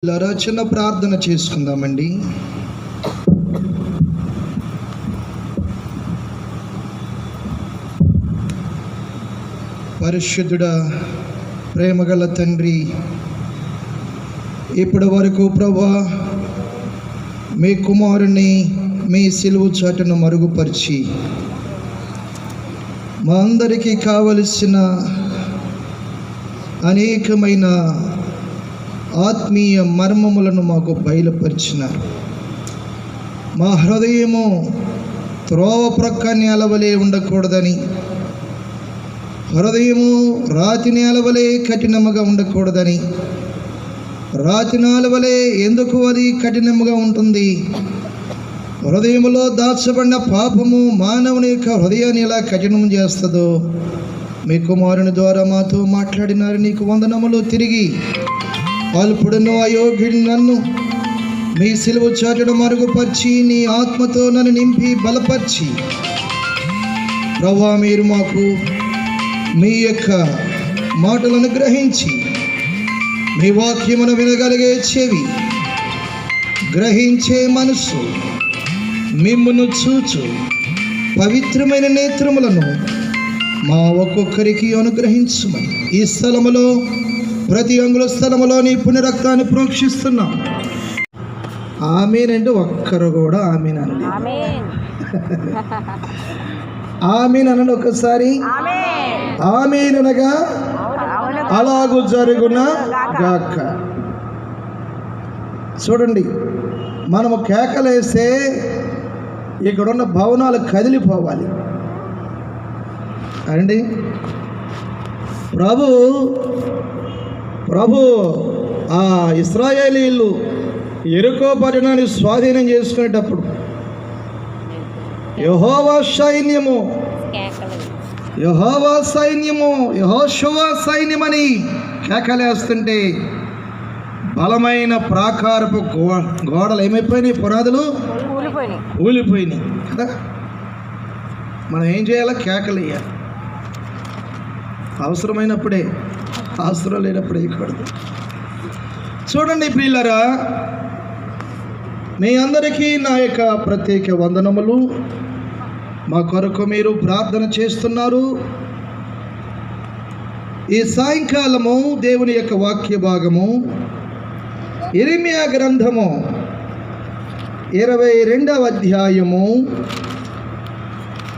చిన్న ప్రార్థన చేసుకుందామండి. పరిశుద్ధుడా, ప్రేమగల తండ్రి, ఇప్పటి వరకు ప్రభువా మీ కుమారుని మీ సిలువ చాటును మరుగుపరిచి మా అందరికీ కావలసిన అనేకమైన ఆత్మీయ మర్మములను మాకు బయలుపరిచినారు. మా హృదయము త్రోవ ప్రక్క నేలవలే ఉండకూడదని, హృదయము రాతి నేలవలే కఠినముగా ఉండకూడదని. రాతి నేలవలే ఎందుకు అది కఠినముగా ఉంటుంది? హృదయములో దాచబడిన పాపము మానవుని యొక్క హృదయాన్ని ఎలా కఠినం చేస్తుందో మీ కుమారుని ద్వారా మాతో మాట్లాడినారు. నీకు వందనములు. తిరిగి అల్పుడును అయోగ్యుడు నన్ను మీ సిలువ చాటును మరుగుపరిచి నీ ఆత్మతో నన్ను నింపి బలపరిచి ప్రభువా, మీరు మాకు మీ యొక్క మాటలను గ్రహించి మీ వాక్యమును వినగలిగే చెవి, గ్రహించే మనస్సు, మిమ్మును చూచు పవిత్రమైన నేత్రములను మా ఒక్కొక్కరికి అనుగ్రహించుమని ఈ స్థలములో, ప్రతి అంగుళ స్థలములో నీ పుణ్యరక్తాన్ని ప్రోక్షిస్తున్నాం. ఆమేన్ అంటే ఒక్కరు కూడా ఆమేన్ అనండి. ఆమేన్ అనండి ఒకసారి. ఆమేన్ అనగా అలాగూ జరుగున గాక. చూడండి, మనము కేకలేస్తే ఇక్కడున్న భవనాలు కదిలిపోవాలి అండి. ప్రభు ఆ ఇశ్రాయేలీయులు యెరికో పట్టణాన్ని స్వాధీనం చేసుకునేటప్పుడు యెహోవా సైన్యము యెహోషువ సైన్యమని కేకలేస్తుంటే బలమైన ప్రాకారపు గోడలు ఏమైపోయినాయి? పునాదులు ఊలిపోయినాయి కదా. మనం ఏం చేయాలి? కేకలేయాలి. అవసరమైనప్పుడే, అవసరం లేనప్పుడు వేయకూడదు. చూడండి ప్రియులారా, మీ అందరికీ నా యొక్క ప్రత్యేక వందనములు. మా కొరకు మీరు ప్రార్థన చేస్తున్నారు. ఈ సాయంకాలము దేవుని యొక్క వాక్య భాగము యెరెమీయా గ్రంథము 22వ అధ్యాయము.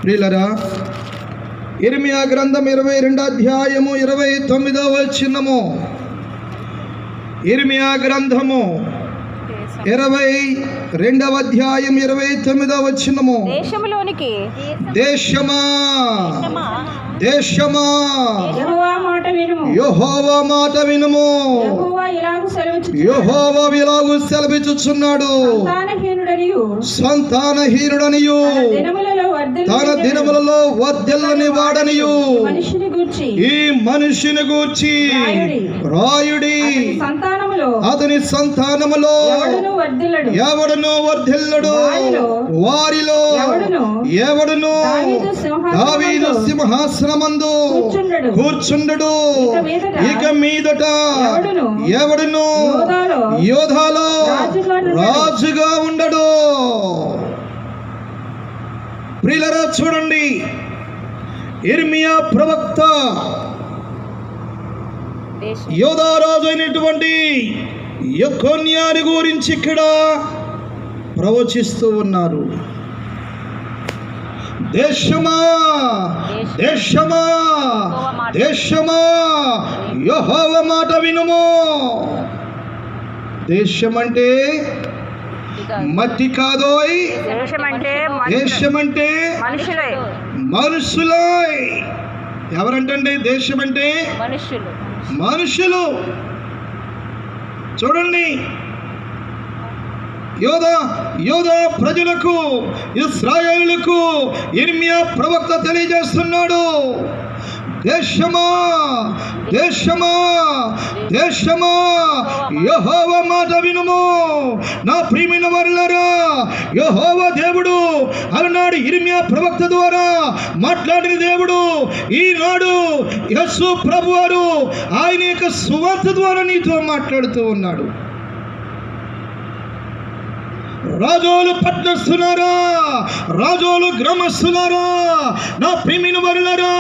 ప్రియులారా, యెరెమీయా గ్రంథం 22వ అధ్యాయము 29వ వచనము. యెరెమీయా గ్రంథము 22వ అధ్యాయం 29వ వచనము. దేశమా యెహోవా మాట వినుము. యెహోవా ఇలాగు సెలవిచ్చుచున్నాడు, సంతానహీనుడనియు తన దినములలో వర్ధిల్లని వాడనియు ఈ మనిషిని గూర్చి రాయుడి. అతని సంతానములో ఎవడును వర్ధిల్లడు, వారిలో ఎవడును దావీదు సింహాసనమందు కూర్చుండడు. ఇక మీదట ఎవడును యోధాలో రాజుగా ఉండడు. ప్రియులారా, చూడండి, యెరెమీయా ప్రవక్త యోధా రాజు అయినటువంటి యెకొన్యాని గురించి ఇక్కడ ప్రవచిస్తూ ఉన్నారు. దేశమా దేశమా దేశమా యెహోవా మాట వినుము. దేశం అంటే మట్టి కాదోయ్. దేశం అంటే మనుషులు. ఎవరంటే దేశం అంటే మనుషులు. చూడండి, యోధా ప్రజలకు, ఇశ్రాయేలులకు యెరెమీయా ప్రవక్త తెలియజేస్తున్నాడు. దేశమా దేశమా దేశమా యెహోవా మాట వినుము. నా ప్రియమైన వారులారా, యెహోవా దేవుడు అలనాడు యెరెమీయా ప్రవక్త ద్వారా మాట్లాడిన దేవుడు ఈనాడు యేసు ప్రభువారు ఆయన యొక్క సువార్త ద్వారా నీతో మాట్లాడుతూ ఉన్నాడు. రాజోలు పట్టణస్తులారా, రాజోలు గ్రామస్తులారా, నా ప్రియమైన వారులారా,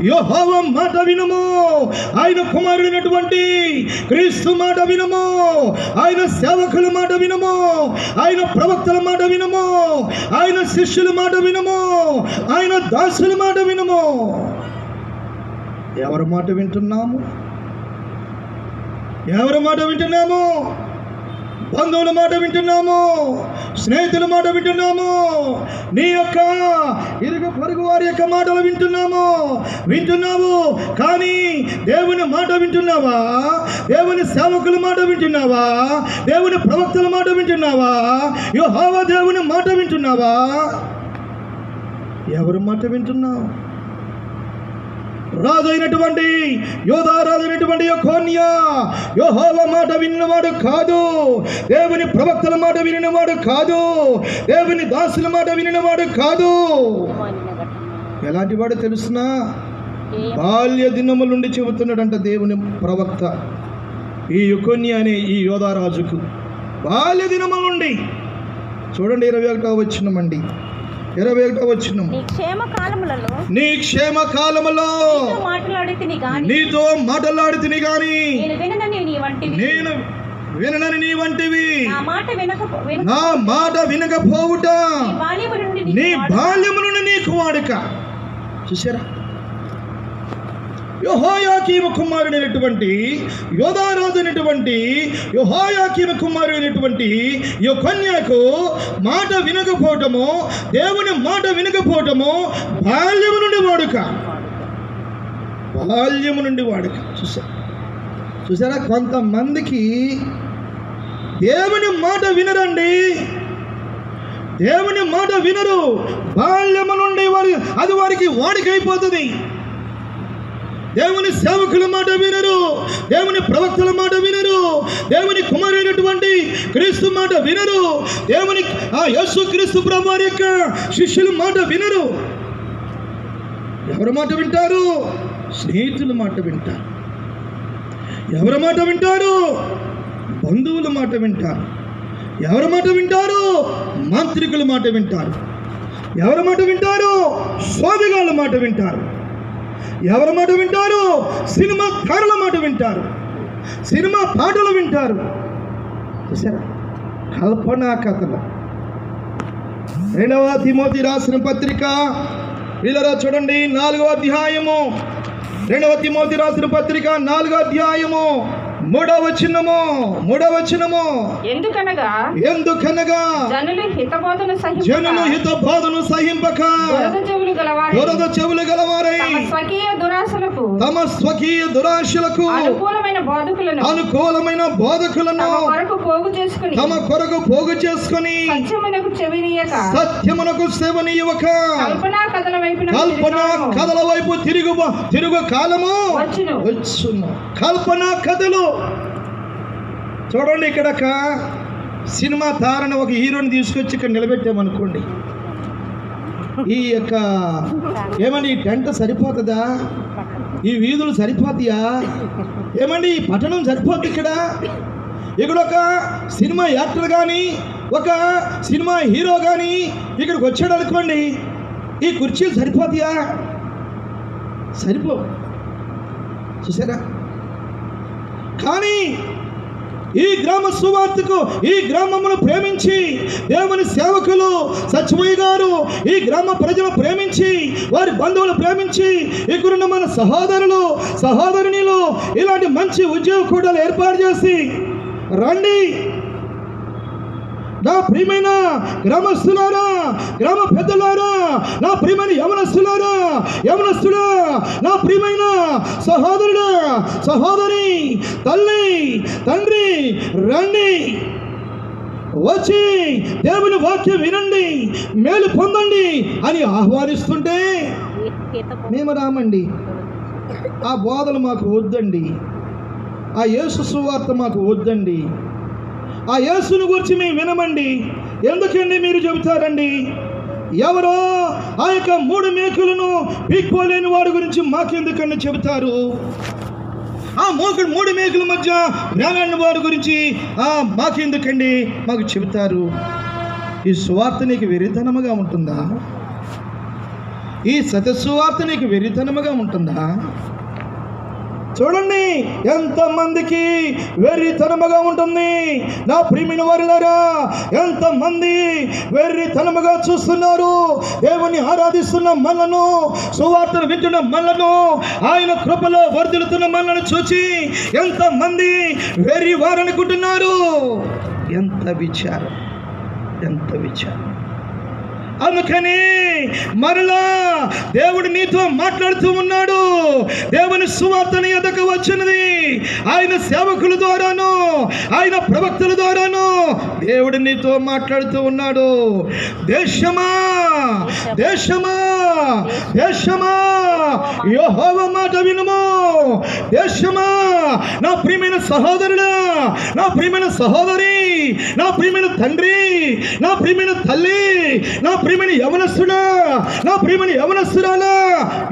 యెహోవా మాట వినుము. ఆయన కుమారుడైనటువంటి క్రీస్తు మాట వినుము. ఆయన సేవకుల మాట వినుము. ఆయన ప్రవక్తల మాట వినుము. ఆయన శిష్యుల మాట వినుము. ఆయన దాసుల మాట వినుము. ఎవరి మాట వింటున్నాము? ఎవరి మాట వింటున్నాము? బంధువుల మాట వింటున్నాము, స్నేహితుల మాట వింటున్నాము, నీ యొక్క ఇరుగు పొరుగు వారి యొక్క మాటలు వింటున్నాము. కానీ దేవుని మాట వింటున్నావా? దేవుని సేవకుల మాట వింటున్నావా? దేవుని ప్రవక్తల మాట వింటున్నావా? యెహోవా దేవుని మాట వింటున్నావా? ఎవరి మాట వింటున్నావు? రాజు అయినటువంటి యోధా రాజు అయినటువంటి యెకొన్యా యెహోవా మాట విన్నవాడు కాదు. దేవుని ప్రవక్తల మాట వినినవాడు కాదు. దేవుని దాసుల మాట వినినవాడు కాదు. ఎలాంటి వాడు తెలుసునా? బాల్య దినముల నుండి చెబుతున్నాడంట దేవుని ప్రవక్త ఈ యెకొన్యా అనే ఈ యోధా రాజుకు. బాల్య దినముల నుండి చూడండి 21వ వచనమండి. 21వ వచనం. నీ క్షేమ కాలములో నీతో మాట్లాడితిని గాని నేను విననని నీ వంటివి నా మాట వినకపోవుట నీ బాల్యము నుండి నీకు వాడుక. చూసారా? యెహోయాకీము కుమారుడైనటువంటి యోధారాజు అయినటువంటి యెహోయాకీము కుమారుడైనటువంటి యెకొన్యాకు మాట వినకపోవటము, దేవుని మాట వినకపోవటము బాల్యము నుండి వాడుక. బాల్యము నుండి వాడుక. చూసారా? కొంతమందికి దేవుని మాట వినరండి. దేవుని మాట వినరు. బాల్యము నుండి అది వారికి వాడిక అయిపోతుంది. దేవుని సేవకుల మాట వినరు. దేవుని ప్రవక్తల మాట వినరు. దేవుని కుమారుడైనటువంటి క్రీస్తు మాట వినరు. దేవుని యేసు క్రీస్తు ప్రభువు వారి యొక్క శిష్యుల మాట వినరు. ఎవరి మాట వింటారు? స్నేహితుల మాట వింటారు. ఎవరి మాట వింటారు? బంధువుల మాట వింటారు. ఎవరి మాట వింటారు? మాంత్రికుల మాట వింటారు. ఎవరి మాట వింటారు? సోదిగాళ్ళ మాట వింటారు. ఎవరి మాట వింటారు? సినిమా తారల మాట వింటారు. సినిమా పాటలు వింటారు. చూసారా? కల్పనా కథలు. 2వ తిమోతి రాసిన పత్రిక వీళ్ళరా చూడండి 4వ అధ్యాయము. 2వ తిమోతి రాసిన పత్రిక 4వ అధ్యాయము 3వ వచనము. ఎందుకనగా జనులు హితబోధను సహింపక దురద చెవులు గలవారై తమ స్వకీయ దురాశలకు అనుకూలమైన బోధకులను తమ కొరకు పోగు చేసుకుని సత్యమునకు చెవినియక కల్పనా కథల వైపు తిరుగు కాలము వచ్చును. కల్పనా కథలు. చూడండి, ఇక్కడ సినిమా తారని ఒక హీరోని తీసుకొచ్చి ఇక్కడ నిలబెట్టామనుకోండి, ఈ యొక్క ఏమండి ఈ టెంట్ సరిపోతుందా? ఈ వీధులు సరిపోతాయా? ఏమండి ఈ పట్టణం సరిపోతుంది? ఇక్కడ ఒక సినిమా యాక్టర్ కానీ ఒక సినిమా హీరో కానీ ఇక్కడికి వచ్చాడు అనుకోండి, ఈ కుర్చీలు సరిపోతాయా? సరిపో. చూసారా? కానీ ఈ గ్రామ సువార్తకు ఈ గ్రామమును ప్రేమించి దేవుని సేవకులు సత్యమయ్య గారు ఈ గ్రామ ప్రజలు ప్రేమించి వారి బంధువులు ప్రేమించి ఇక్కడున్న మన సహోదరులు సహోదరునిలు ఇలాంటి మంచి ఉద్యోగ కూడాలు ఏర్పాటు చేసి రండి, నా ప్రియమైన గ్రామస్తులారా, గ్రామ పెద్దలారా, నా ప్రియమైన యవనస్తులా, నా ప్రియమైన సహోదరుడా సహోదరి, తల్లి తండ్రి, రండి, వచ్చి దేవుని వాక్యం వినండి, మేలు పొందండి అని ఆహ్వానిస్తుంటే మేము రామండి. ఆ బోధలు మాకు వద్దండి, ఆ యేసు సువార్త మాకు వద్దండి, ఆ యేసును గురించి మేము వినమండి. ఎందుకండి మీరు చెబుతారండి? ఎవరో ఆ యొక్క 3 మేకులను పీక్కోలేని వాడి గురించి మాకెందుకని చెబుతారు? ఆ 3 మేకుల మధ్య వేలాడిన వాడి గురించి మాకెందుకండి మాకు చెబుతారు? ఈ సువార్త నీకు వెరితనముగా ఉంటుందా? ఈ సత్య సువార్త నీకు వెరితనముగా ఉంటుందా? చూడండి ఎంతమందికి వెర్రితనముగా ఉంటుంది. నా ప్రియమైన వారులారా, ఎంతమంది వెర్రితనముగా చూస్తున్నారు. దేవుని ఆరాధిస్తున్న మనలను, సువార్తను వింటున్న మనలను, ఆయన కృపలో వర్ధిల్లుతున్న మనలను చూచి ఎంతమంది వెర్రి వారనుకుంటున్నారు. ఎంత విచారం, ఎంత విచారం. అందుకని మరలా దేవుడు నీతో మాట్లాడుతూ ఉన్నాడు. దేవుని సువార్త నీ యొద్దకు వచ్చినది. ఆయన సేవకుల ద్వారాను, ఆయన ప్రవక్తల ద్వారాను దేవుడు నీతో మాట్లాడుతూ ఉన్నాడు. దేశమా, దేశమా, దేశమా, యెహోవా మాట వినుము. దేశమా, నా ప్రియమైన సహోదరుడా, నా ప్రియమైన సహోదరి, నా ప్రియమైన తండ్రి, నా ప్రియమైన తల్లి, నా ప్రియమైన యవనస్తుడా, నా ప్రియమైన యవనస్తురాలా,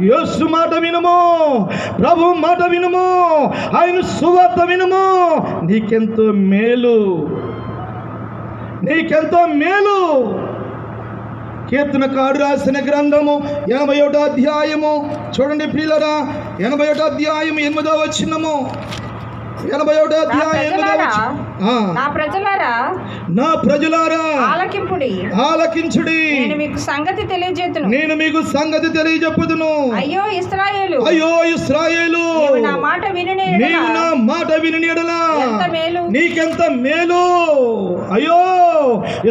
యేసు మాట వినుము, ప్రభు మాట వినుము, ఆయన సువార్త వినుము. నీకెంతో మేలు, నీకెంతో మేలు. కీర్తనకారుడు రాసిన గ్రంథము 81వ అధ్యాయము చూడండి ప్రియులారా, 81వ అధ్యాయం 8వ వచనము. 81వ అధ్యాయం 8వ వచనం. నా ప్రజలారా ఆలకింపుడి, ఆలకించుడి, నేను మీకు సంగతి తెలియజేతును, నేను మీకు సంగతి తెలియజెప్పుదును. అయ్యో ఇశ్రాయేలు, అయ్యో ఇశ్రాయేలు, నీవు నా మాట వినని ఎడల ఎంత మేలు, నీకెంత మేలు. అయ్యో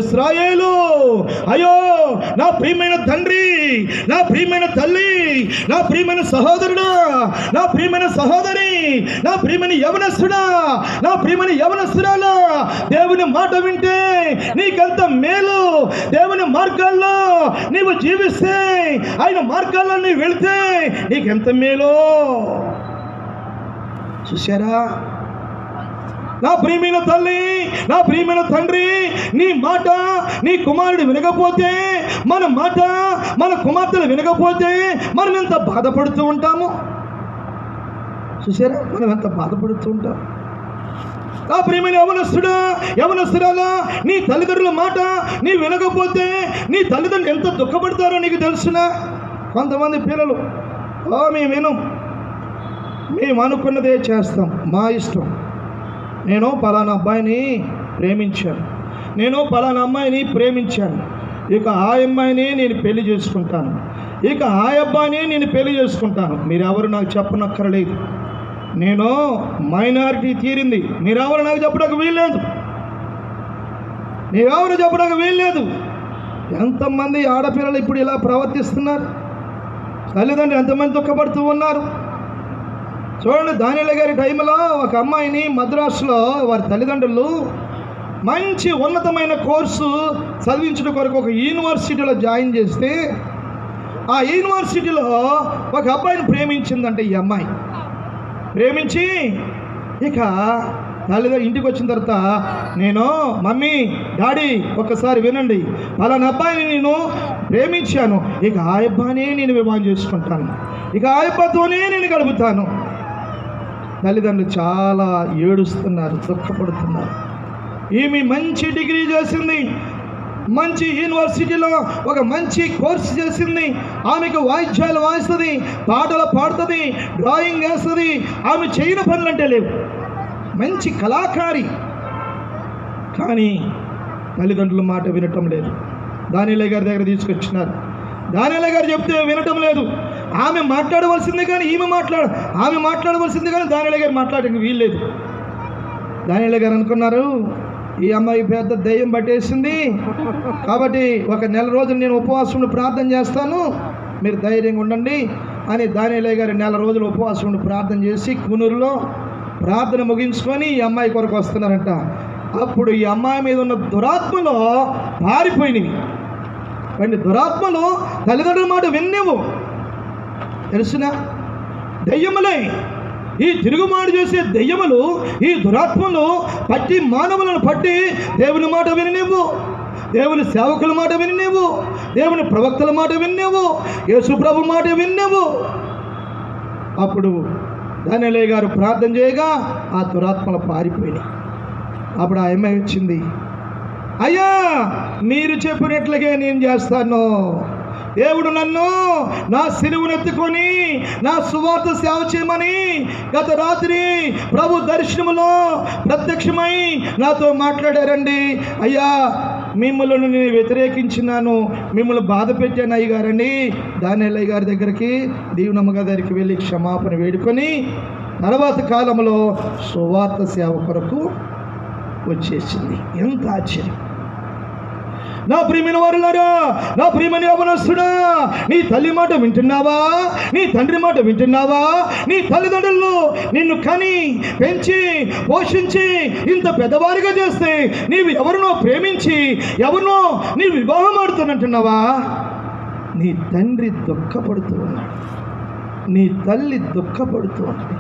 ఇశ్రాయేలు, అయ్యో నా ప్రియమైన తండ్రి, నా ప్రియమైన తల్లి, నా ప్రియమైన సహోదరుడా, నా ప్రియమైన సహోదరి, నా ప్రియమైన యవనస్తుడా, నా ప్రియమైన యవనస్తురాలా, దేవుని మాట వింటే నీకెంత మేలు. దేవుని మార్గాల్లో నీవు జీవిస్తే, ఆయన మార్గాల్లో నీవు వెళితే నీకెంత మేలు. చూశారా? నా ప్రియమైన తల్లి, నా ప్రియమైన తండ్రి, నీ మాట నీ కుమారుడు వినకపోతే, మన మాట మన కుమార్తెలు వినకపోతే మనం ఎంత బాధపడుతూ ఉంటాము. చూసారా? మనం ఎంత బాధపడుతూ ఉంటాం. నా ప్రియమైన యవనస్తుడా, యవనస్తురాలా, నీ తల్లిదండ్రుల మాట నీ వినకపోతే నీ తల్లిదండ్రులు ఎంత దుఃఖపడతారో నీకు తెలుసునా? కొంతమంది పిల్లలు, మేము వినం, మేము అనుకున్నదే చేస్తాం, మా ఇష్టం. నేను పలానా అబ్బాయిని ప్రేమించాను, నేను పలానా అమ్మాయిని ప్రేమించాను, ఇక ఆ అమ్మాయిని నేను పెళ్లి చేసుకుంటాను, ఇక ఆ అబ్బాయిని నేను పెళ్లి చేసుకుంటాను. మీరెవరు నాకు చెప్పనక్కర్లేదు. నేను మైనారిటీ తీరింది, మీరెవరు నాకు చెప్పడానికి వీల్లేదు, మీరెవరు చెప్పడానికి వీల్లేదు. ఎంతమంది ఆడపిల్లలు ఇప్పుడు ఇలా ప్రవర్తిస్తున్నారు. తల్లిదండ్రులు ఎంతమంది దుఃఖపడుతూ ఉన్నారు. చూడండి, దానియేలు గారి టైంలో ఒక అమ్మాయిని మద్రాసులో వారి తల్లిదండ్రులు మంచి ఉన్నతమైన కోర్సు చదివించడం కొరకు ఒక యూనివర్సిటీలో జాయిన్ చేస్తే, ఆ యూనివర్సిటీలో ఒక అబ్బాయిని ప్రేమించిందంటే ఈ అమ్మాయి. ప్రేమించి ఇక తల్లిదండ్రులు ఇంటికి వచ్చిన తర్వాత, నేను మమ్మీ డాడీ ఒక్కసారి వినండి, పలానా అబ్బాయిని నేను ప్రేమించాను, ఇక ఆ అబ్బాయిని నేను వివాహం చేసుకుంటాను, ఇక ఆ అబ్బాయితోనే నేను గడుపుతాను. తల్లిదండ్రులు చాలా ఏడుస్తున్నారు, దుఃఖపడుతున్నారు. ఈమె మంచి డిగ్రీ చేసింది, మంచి యూనివర్సిటీలో ఒక మంచి కోర్సు చేసింది, ఆమెకు వాయిద్యాలు వాయిస్తుంది, పాటలు పాడుతుంది, డ్రాయింగ్ వేస్తుంది, ఆమె చేయని పనులు అంటే లేవు, మంచి కళాకారి. కానీ తల్లిదండ్రుల మాట వినటం లేదు. దానియేలు గారి దగ్గర తీసుకొచ్చినారు. దానియేలు గారు చెప్తే వినటం లేదు. ఆమె మాట్లాడవలసిందే కానీ ఆమె మాట్లాడవలసిందే కానీ దానియేలు గారు మాట్లాడడానికి వీల్లేదు. దానియేలు గారు అనుకున్నారు, ఈ అమ్మాయి పెద్ద దెయ్యం పట్టేసింది, కాబట్టి ఒక నెల రోజులు నేను ఉపవాసం ప్రార్థన చేస్తాను, మీరు ధైర్యంగా ఉండండి అని దానియేలు గారు నెల రోజులు ఉపవాసం ప్రార్థన చేసి కునూరులో ప్రార్థన ముగించుకొని ఈ అమ్మాయి కొరకు వస్తున్నారంట. అప్పుడు ఈ అమ్మాయి మీద ఉన్న దురాత్మలో పారిపోయినవి. కానీ దురాత్మలు తల్లిదండ్రుల మాట విన్నేవు. తెలుసునా? దెయ్యములే, ఈ తిరుగుమాడు చేసే దెయ్యములు, ఈ దురాత్మలు పట్టి మానవులను పట్టి దేవుని మాట వినలేవు, దేవుని సేవకుల మాట వినలేవు, దేవుని ప్రవక్తల మాట వినలేవు, యేసు ప్రభు మాట వినలేవు. అప్పుడు దానియేలు గారు ప్రార్థన చేయగా ఆ దురాత్మలు పారిపోయినాయి. అప్పుడు ఆ అమ్మాయి వచ్చింది, అయ్యా మీరు చెప్పినట్లుగా నేను చేస్తాను. దేవుడు నన్ను నా సిలువనెత్తుకొని నా సువార్త సేవ చేయమని గత రాత్రి ప్రభు దర్శనములో ప్రత్యక్షమై నాతో మాట్లాడారండి. అయ్యా మిమ్మల్ని నేను వ్యతిరేకించినాను, మిమ్మల్ని బాధ పెట్టాను అయ్య గారండి. దానియల్ గారి దగ్గరికి, దీవెనమ్మ గారి దగ్గరికి వెళ్ళి క్షమాపణ వేడుకొని తర్వాత కాలంలో సువార్త సేవ కొరకు వచ్చేసింది. ఎంత ఆశ్చర్యం! నా ప్రియమైన వారులారా, నా ప్రియమైన యవనస్తుడా, నీ తల్లి మాట వింటున్నావా? నీ తండ్రి మాట వింటున్నావా? నీ తల్లిదండ్రులు నిన్ను కని పెంచి పోషించి ఇంత పెద్దవారిగా చేస్తే నీవు ఎవరినో ప్రేమించి ఎవరినో నీ వివాహం ఆడుతున్నట్టున్నావా? నీ తండ్రి దుఃఖపడుతూ ఉన్నాడు, నీ తల్లి దుఃఖపడుతూ ఉన్నది,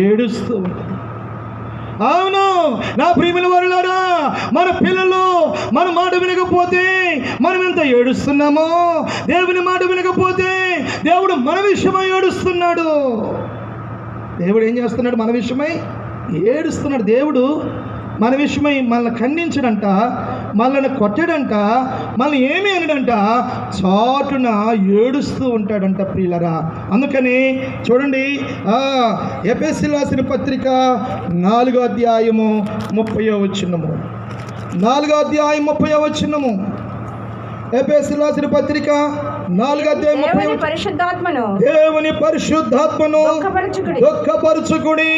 ఏడుస్తూ ఉన్నది. అవును నా ప్రియమైన వారులారా, మన పిల్లలు మన మాట వినకపోతే మనం ఎంత ఏడుస్తున్నామో, దేవుని మాట వినకపోతే దేవుడు మన విషయమై ఏడుస్తున్నాడు. దేవుడు ఏం చేస్తున్నాడు? మన విషయమై ఏడుస్తున్నాడు. దేవుడు మన విషయమై మనల్ని ఖండించడంట, మనల్ని కొట్టడంట, మనల్ని ఏమీ అనడంట, చాటున ఏడుస్తూ ఉంటాడంట ప్రియులరా. అందుకని చూడండి, ఎఫెసీయులకు రాసిన పత్రిక 4వ అధ్యాయము 30వ వచనము, 4వ అధ్యాయం 30వ వచనము. ఎఫెసీయులకు రాసిన పత్రిక 4వ అధ్యాయం 30వ పరిశుద్ధాత్మను దేవుని పరిశుద్ధాత్మను దుఃఖపరచుకుడి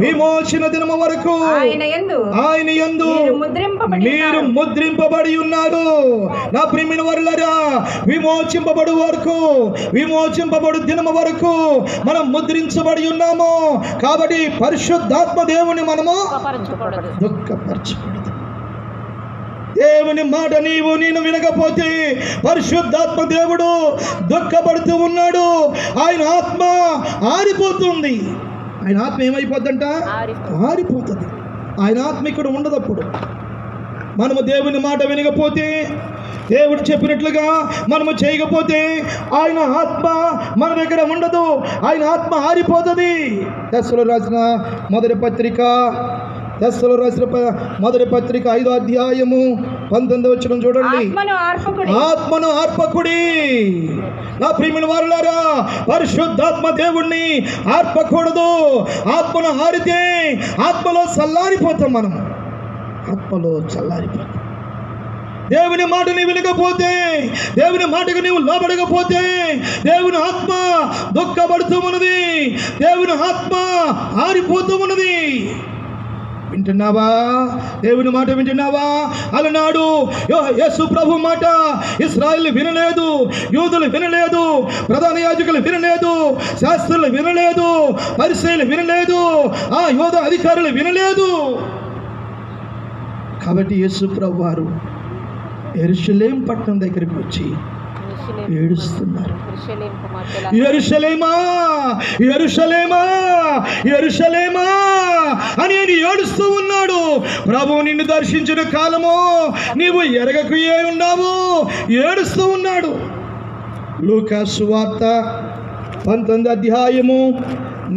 విమోచన దినము వరకు ఆయన యందు మీరు ముద్రింపబడి ఉన్నాడు. నా ప్రియమైన వారులారా, విమోచింపబడు వరకు, విమోచింపబడు దినము వరకు మనం ముద్రించబడి ఉన్నాము. కాబట్టి పరిశుద్ధాత్మ దేవుని మనము దుఃఖపరచకూడదు. దేవుని మాట నేను వినకపోతే పరిశుద్ధాత్మ దేవుడు దుఃఖపడుతూ ఉన్నాడు. ఆయన ఆత్మ ఆరిపోతుంది. ఆయన ఆత్మ ఏమైపోద్దంట? ఆరిపోతుంది. ఆయన ఆత్మ ఇక్కడ ఉండదప్పుడు. మనము దేవుని మాట వినకపోతే, దేవుడు చెప్పినట్లుగా మనము చేయకపోతే ఆయన ఆత్మ మన దగ్గర ఉండదు. ఆయన ఆత్మ ఆరిపోతుంది. తెస్సలోనికీయులకు రాసిన మొదటి పత్రిక, తెస్సలోనికీయులకు రాసిన మొదటి పత్రిక 5వ అధ్యాయము 19వ వచనం చూడండి. ఆత్మను ఆర్పకుడి. నా ప్రియమైన వారులారా, పరిశుద్ధాత్మ దేవుణ్ణి ఆర్పకూడదు. ఆత్మను ఆరితే ఆత్మలో చల్లారిపోతాం. మనం ఆత్మలో చల్లారిపోతాం. దేవుని మాట నీవు వినకపోతే, దేవుని మాటకు నీవు లోబడకపోతే దేవుని ఆత్మ దుఃఖపడుతూ ఉన్నది, దేవుని ఆత్మ ఆరిపోతూ ఉన్నది. వింటున్నావా? దేవుని మాట వింటున్నావా? అలనాడు యేసు ప్రభు మాట ఇశ్రాయేలు వినలేదు, యూదులు వినలేదు, ప్రధాన యాజకులు వినలేదు, శాస్త్రులు వినలేదు, పరిసయ్యులు వినలేదు, ఆ యోధ అధికారులు వినలేదు. కాబట్టి యేసు ప్రభు వారు యెరూషలేం పట్టణం దగ్గరికి వచ్చి ఏడుస్తున్నారు. యెరూషలేమా, యెరూషలేమా, యెరూషలేమా అని ఆయన ఏడుస్తూ ఉన్నాడు. ప్రభువు నిన్ను దర్శించిన కాలము నీవు ఎరగకు ఏ ఉన్నావు, ఏడుస్తూ ఉన్నాడు. లూకా సువార్త 19వ అధ్యాయము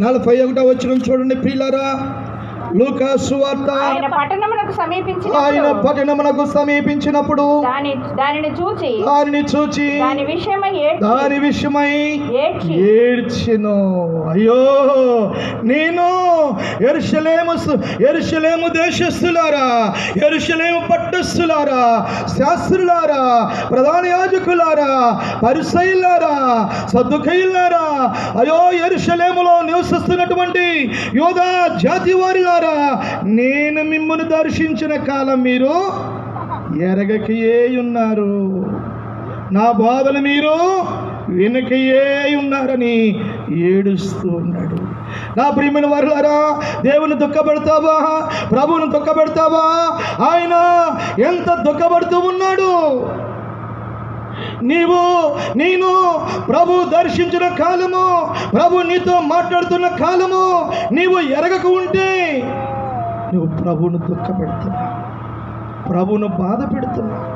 41వ వచనం చూడండి ప్రియులారా. లూకా సువార్త ఆయన పట్టణమునకు సమీపించినప్పుడు దానిని చూచి దాని విషయమై ఏడ్చెను. అయ్యో, నేను యెరూషలేము దేశస్థులారా, యెరూషలేము పట్టణస్థులారా, శాస్త్రులారా, ప్రధాన యాజకులారా, పరిసయ్యులారా, సద్దుకయ్యులారా, అయ్యో యెరూషలేములో నివసిస్తున్నటువంటి యోధా జాతి వారిలారా, నేను మిమ్మును దర్శించిన కాలం మీరు ఎరగకయే ఉన్నారు, నా బోధలు మీరు వినకయే ఉన్నారని ఏడుస్తూ ఉన్నాడు. నా ప్రియమైన వారులారా, దేవుని దుఃఖపెడతావా? ప్రభువును దుఃఖపెడతావా? ఆయన ఎంత దుఃఖపడుతూ ఉన్నాడు. నేను ప్రభు దర్శించిన కాలము, ప్రభు నీతో మాట్లాడుతున్న కాలము నీవు ఎరగక ఉంటే నువ్వు ప్రభువును దుఃఖపెడుతున్నావు, ప్రభువును బాధ పెడుతున్నావు.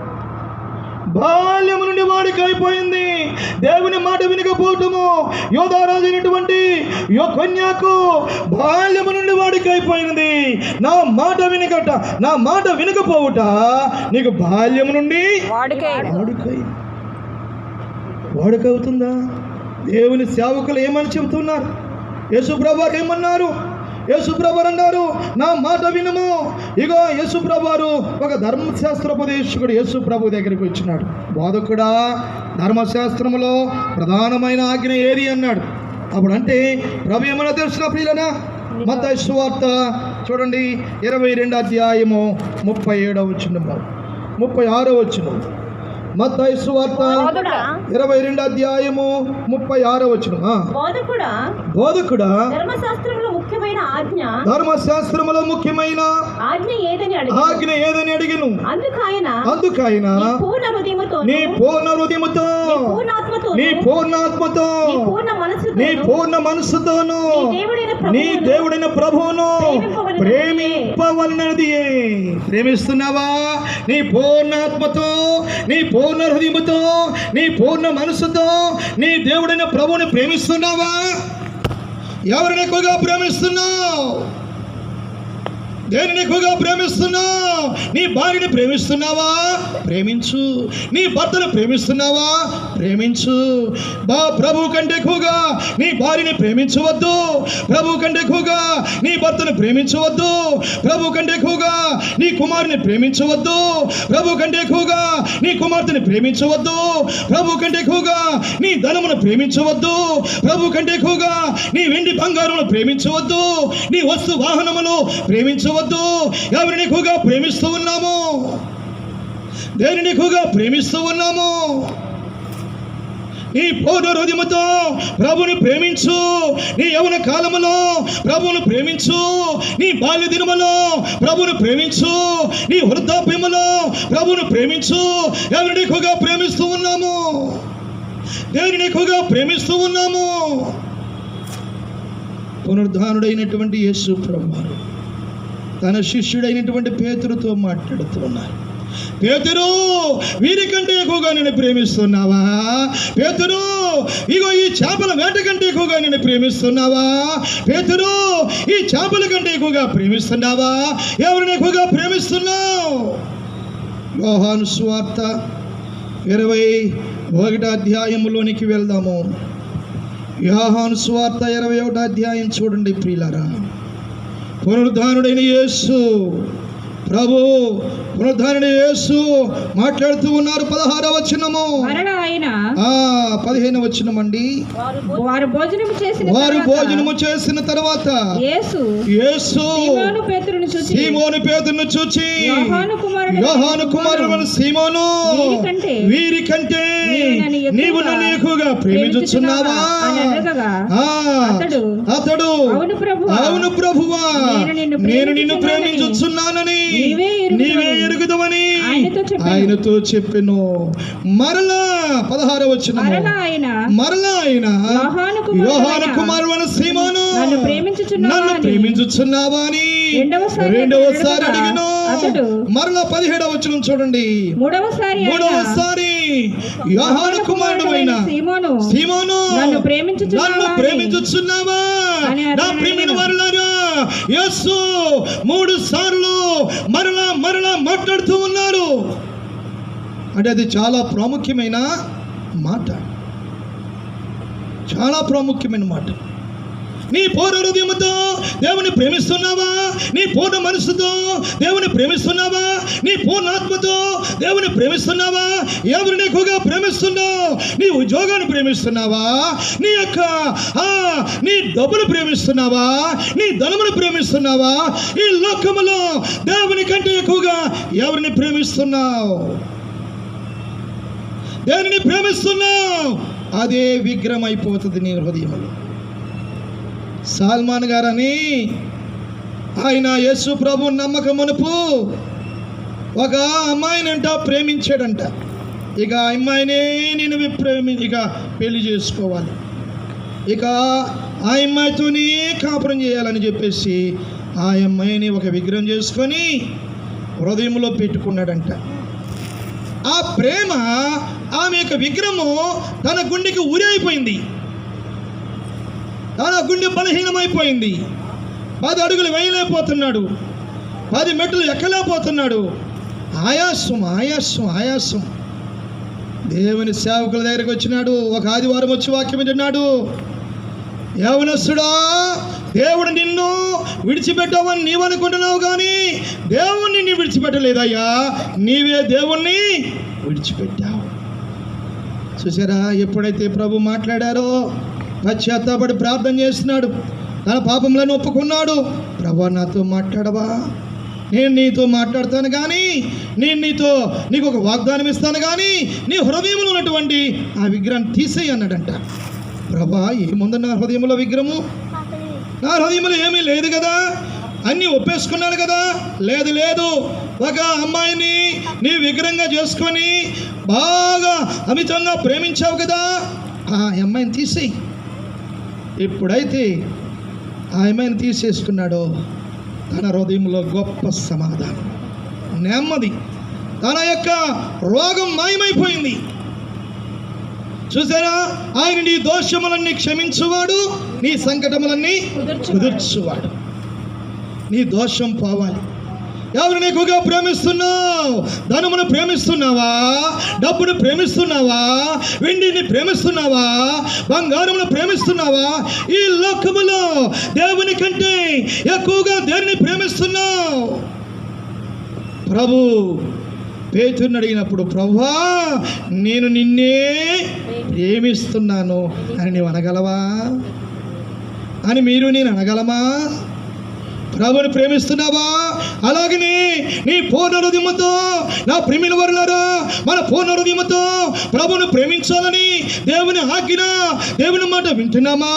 బాల్యము నుండి వాడికి అయిపోయింది. దేవుని మాట వినకపోవటము యోధారాజు అయినటువంటి యొకొన్యాకు బాల్యము నుండి వాడికి అయిపోయింది. నా మాట వినకపోవుట నీకు బాల్యము నుండి వాడుకవుతుందా? దేవుని సేవకులు ఏమని చెబుతున్నారు? యేసుప్రభు ఏమన్నారు? యేసుప్రభు అన్నారు, నా మాట వినుము. ఇగో యేసుప్రభు ఒక ధర్మశాస్త్రోపదేశకుడు యేసుప్రభు దగ్గరికి వచ్చినాడు. బోధకుడా, ధర్మశాస్త్రములో ప్రధానమైన ఆజ్ఞ ఏది అన్నాడు. అప్పుడు అంటే ప్రభు ఏమన్నా తెలిసిన ప్రియులనా? మత్తయి సువార్త చూడండి 22వ అధ్యాయము 37వ వచనము 36వ వచనము. మత్తయి సువార్త 22వ అధ్యాయము 36వ వచనం. బోధకుడా, ధర్మశాస్త్రములో ముఖ్యమైన ఆజ్ఞ ఏదని అడిగెను. అందుకైన నీ పూర్ణ హృదయముతో, నీ పూర్ణాత్మతో, నీ పూర్ణ మనస్సుతోను నీ దేవుడైన ప్రభువును ప్రేమింపవలనది. ప్రేమిస్తున్నావా? నీ పూర్ణాత్మతో, నీ పూర్ణ హృదయముతో, నీ పూర్ణ మనసుతో నీ దేవుడైన ప్రభువుని ప్రేమిస్తున్నావా? ఎవరిని ఎక్కువగా ప్రేమిస్తున్నావు? దేనిని ఎక్కువగా ప్రేమిస్తున్నావు? నీ భార్యని ప్రేమిస్తున్నావా? ప్రేమించు. నీ భర్తను ప్రేమిస్తున్నావా? ప్రేమించు. ప్రభు కంటే ఎక్కువగా నీ భార్యని ప్రేమించవద్దు. ప్రభు కంటే ఎక్కువగా నీ భర్తను ప్రేమించవద్దు. ప్రభు కంటే ఎక్కువగా నీ కుమారుని ప్రేమించవద్దు. ప్రభు కంటే ఎక్కువగా నీ కుమార్తెని ప్రేమించవద్దు. ప్రభు కంటే ఎక్కువగా నీ ధనమును ప్రేమించవద్దు. ప్రభు కంటే ఎక్కువగా నీ వెండి బంగారమును ప్రేమించవద్దు. నీ వస్తు వాహనములు ప్రేమించవద్దు. ఎవరిని ఎక్కువగా ప్రేమిస్తూ ఉన్నాము? దేనిని ఎక్కువగా ప్రేమిస్తూ ఉన్నాము? నీ పూర్ణ హృదయముతో ప్రభుని ప్రేమించు. నీ యవ్వన కాలములో ప్రభువును ప్రేమించు. నీ బాల్య దినములో ప్రభువును ప్రేమించు. నీ వృద్ధాప్యములో ప్రభువును ప్రేమించు. ఎవరిని ఎక్కువగా ప్రేమిస్తూ ఉన్నాము? దేనిని ఎక్కువగా ప్రేమిస్తూ ఉన్నాము? పునరుద్ధానుడైనటువంటి యేసు ప్రభువారు తన శిష్యుడైనటువంటి పేతురుతో మాట్లాడుతూ ఉన్నారు. పేతురు, వీరికంటే ఎక్కువగా నేను ప్రేమిస్తున్నావా? పేతురు, ఇగో ఈ చేపల వేట కంటే ఎక్కువగా నేను ప్రేమిస్తున్నావా? పేతురు, ఈ చేపల కంటే ఎక్కువగా ప్రేమిస్తున్నావా? ఎవరిని ఎక్కువగా ప్రేమిస్తున్నావు? యోహాను సువార్త 21వ అధ్యాయములోనికి వెళ్దాము. యోహాను సువార్త 21వ అధ్యాయం చూడండి ప్రియులారా. పునరుద్ధానుడైన యేసు ప్రభు, పునరుద్ధానుడైన యేసు మాట్లాడుతూ ఉన్నారు. 16వ వచనము, 15వ వచనం అండి. వారు భోజనము చేసిన తర్వాత యేసు సీమోను పేతురును చూచి, యోహాను కుమారుడు సీమోను, వీరికంటే నీవు నన్ను ఎక్కువగా ప్రేమించుచున్నావా? అతడు, అవును ప్రభువా, నేను నిన్ను ప్రేమించుచున్నానని నీవే ఎరుగుదవని ఆయనతో చెప్పెను. మరలా 16వ వచనము, మరలా ఆయన యోహాను కుమారుడు సీమోను, నన్ను ప్రేమించుచున్నావా అని రెండవసారి అడిగెను. మరలా 17వ వచనం చూడండి. మూడవసారి యోహాను కుమారుడు అయిన సీమోను, నన్ను ప్రేమించుచున్నావా? నా ప్రియమైన వారులారా, యేసు 3 సార్లు మరలా మాట్లాడుతూ ఉన్నారు. అంటే అది చాలా ప్రాముఖ్యమైన మాట, చాలా ప్రాముఖ్యమైన మాట. నీ పూర్ణ హృదయముతో దేవుని ప్రేమిస్తున్నావా? నీ పూర్ణ మనసుతో దేవుని ప్రేమిస్తున్నావా? నీ పూర్ణ ఆత్మతో దేవుని ప్రేమిస్తున్నావా? ఎవరిని ఎక్కువగా ప్రేమిస్తున్నావు? నీ ఉద్యోగాన్ని ప్రేమిస్తున్నావా? నీ యొక్క నీ డబ్బును ప్రేమిస్తున్నావా? నీ ధనమును ప్రేమిస్తున్నావా? ఈ లోకములో దేవుని కంటే ఎక్కువగా ఎవరిని ప్రేమిస్తున్నావు? దేనిని ప్రేమిస్తున్నావు? అదే విగ్రహం అయిపోతుంది నీ హృదయంలో. సల్మాన్ గారని ఆయన యేసు ప్రభు నమ్మకమునుపు ఒక అమ్మాయినంట ప్రేమించాడంట. ఇక ఆ అమ్మాయినే నేను ఇక పెళ్లి చేసుకోవాలి, ఇక ఆ అమ్మాయితోనే కాపురం చేయాలని చెప్పేసి ఆ అమ్మాయిని ఒక విగ్రహం చేసుకొని హృదయంలో పెట్టుకున్నాడంట. ఆ ప్రేమ ఆమె యొక్క విగ్రహము తన గుండెకి ఉరి అయిపోయింది, తన గుండె బలహీనమైపోయింది. 10 అడుగులు వేయలేకపోతున్నాడు, 10 మెట్లు ఎక్కలేకపోతున్నాడు. ఆయాసం ఆయాసం ఆయాసం. దేవుని సేవకుల దగ్గరికి వచ్చినాడు. ఒక ఆదివారం వచ్చి వాక్యం వింటున్నాడు. యవనస్తుడా, దేవుడు నిన్ను విడిచిపెట్టావని నీవనుకుంటున్నావు, కానీ దేవుణ్ణి నిన్ను విడిచిపెట్టలేదయ్యా, నీవే దేవుణ్ణి విడిచిపెట్టావు. చూసారా, ఎప్పుడైతే ప్రభు మాట్లాడారో పశ్చాత్తాపడి ప్రార్థన చేస్తున్నాడు, తన పాపములను ఒప్పుకున్నాడు. ప్రభు నాతో మాట్లాడవా, నేను నీతో మాట్లాడతాను, కానీ నేను నీకు ఒక వాగ్దానం ఇస్తాను, కానీ నీ హృదయంలో ఉన్నటువంటి ఆ విగ్రహాన్ని తీసేయి అన్నాడంట. ప్రభా, ఏముంది నా హృదయంలో విగ్రహము? నా హృదయంలో ఏమీ లేదు కదా, అన్నీ ఒప్పేసుకున్నాను కదా. లేదు లేదు, ఒక అమ్మాయిని నీ విగ్రహంగా చేసుకొని బాగా అమితంగా ప్రేమించావు కదా, ఆ అమ్మాయిని తీసేయి. ఎప్పుడైతే ఆ అమ్మాయిని తీసేసుకున్నాడో తన హృదయంలో గొప్ప సమాధానం, నెమ్మది, తన యొక్క రోగం మాయమైపోయింది. చూసారా, ఆయన నీ దోషములన్నీ క్షమించువాడు, నీ సంకటములన్నీ కుదుర్చువాడు. నీ దోషం పోవాలి. ఎవరిని ఎక్కువగా ప్రేమిస్తున్నావు? ధనమును ప్రేమిస్తున్నావా? డబ్బును ప్రేమిస్తున్నావా? వెండిని ప్రేమిస్తున్నావా? బంగారమును ప్రేమిస్తున్నావా? ఈ లోకములో దేవుని కంటే ఎక్కువగా దేనిని ప్రేమిస్తున్నావు? ప్రభు పేతురుని అడిగినప్పుడు, ప్రభువా, నేను నిన్నే ప్రేమిస్తున్నాను అని నీవు అనగలవా అని నేను అనగలమా? ప్రభుని ప్రేమిస్తున్నావా? అలాగనే నీ పూర్ణ హృదయముతో, నా ప్రేమిల వర్లారా, మన పూర్ణ హృదయముతో ప్రభుని ప్రేమించాలని దేవుని ఆజ్ఞ, దేవుని మాట వింటున్నామా?